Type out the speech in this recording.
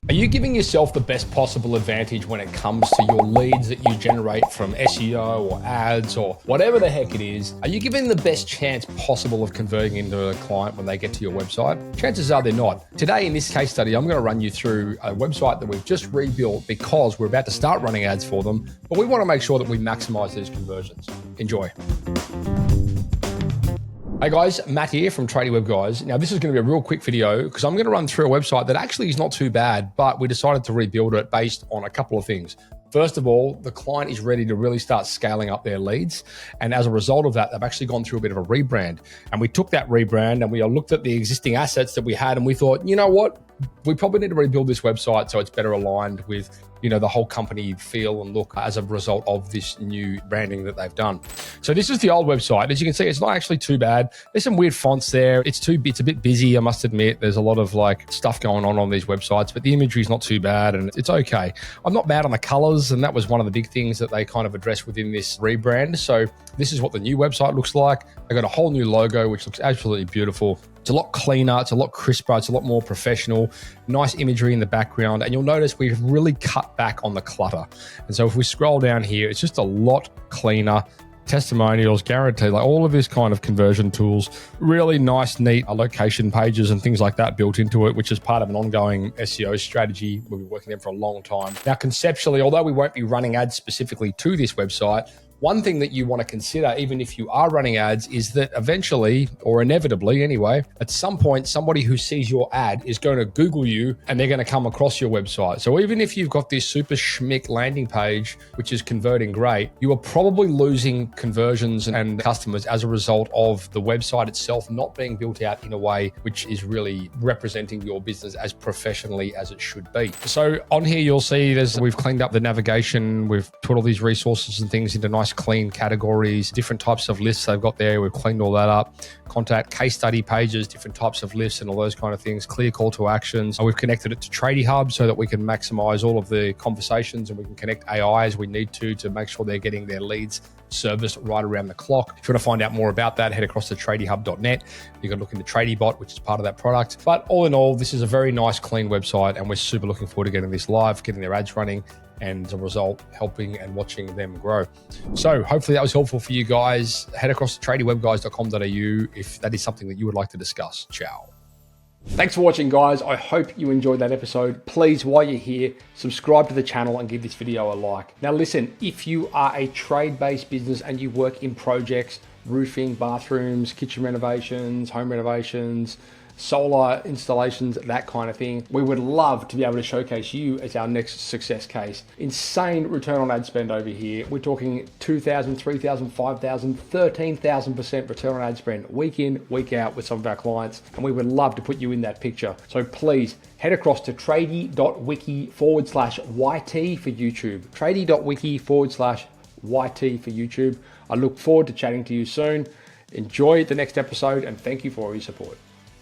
Are you giving yourself the best possible advantage when it comes to your leads that you generate from SEO or ads or whatever the heck it is? Are you giving the best chance possible of converting into a client when they get to your website? Chances are they're not. Today in this case study, I'm going to run you through a website that we've just rebuilt because we're about to start running ads for them, but we want to make sure that we maximize these conversions. Enjoy. Hey guys, Matt here from Tradie Web Guys. Now this is going to be a real quick video because I'm going to run through a website that actually is not too bad, but we decided to rebuild it based on a couple of things. First of all, the client is ready to really start scaling up their leads. And as a result of that, they've actually gone through a bit of a rebrand. And we took that rebrand and we looked at the existing assets that we had and we thought, you know what? We probably need to rebuild this website so it's better aligned with, the whole company feel and look as a result of this new branding that they've done. So this is the old website. As you can see, it's not actually too bad. There's some weird fonts there. It's a bit busy, I must admit. There's a lot of stuff going on these websites, but the imagery is not too bad and it's okay. I'm not bad on the colors, and that was one of the big things that they kind of addressed within this rebrand. So this is what the new website looks like. They got a whole new logo, which looks absolutely beautiful. It's a lot cleaner, it's a lot crisper, it's a lot more professional, nice imagery in the background. And you'll notice we've really cut back on the clutter. And so if we scroll down here, it's just a lot cleaner. Testimonials, guaranteed, all of this kind of conversion tools, really nice, neat location pages and things like that built into it, which is part of an ongoing SEO strategy. We've been working on for a long time. Now, conceptually, although we won't be running ads specifically to this website, one thing that you want to consider, even if you are running ads, is that eventually, or inevitably anyway, at some point, somebody who sees your ad is going to Google you and they're going to come across your website. So even if you've got this super schmick landing page, which is converting great, you are probably losing conversions and customers as a result of the website itself not being built out in a way which is really representing your business as professionally as it should be. So on here, you'll see we've cleaned up the navigation. We've put all these resources and things into nice clean categories, different types of lists they've got there. We've cleaned all that up. Contact, case study pages, different types of lists and all those kind of things. Clear call to actions. And we've connected it to Tradie Hub so that we can maximize all of the conversations and we can connect AI as we need to make sure they're getting their leads serviced right around the clock. If you want to find out more about that, head across to tradiehub.net. You can look into TradieBot, which is part of that product. But all in all, this is a very nice, clean website, and we're super looking forward to getting this live, getting their ads running, and as a result, helping and watching them grow. So hopefully that was helpful for you guys. Head across to tradiewebguys.com.au if that is something that you would like to discuss. Ciao. Thanks for watching, guys. I hope you enjoyed that episode. Please, while you're here, subscribe to the channel and give this video a like. Now listen, if you are a trade-based business and you work in projects, roofing, bathrooms, kitchen renovations, home renovations, solar installations, that kind of thing, we would love to be able to showcase you as our next success case. Insane return on ad spend over here. We're talking 2,000, 3,000, 5,000, 13,000% return on ad spend week in, week out with some of our clients. And we would love to put you in that picture. So please head across to tradie.wiki/YT for YouTube. Tradie.wiki/YT for YouTube. I look forward to chatting to you soon. Enjoy the next episode and thank you for all your support.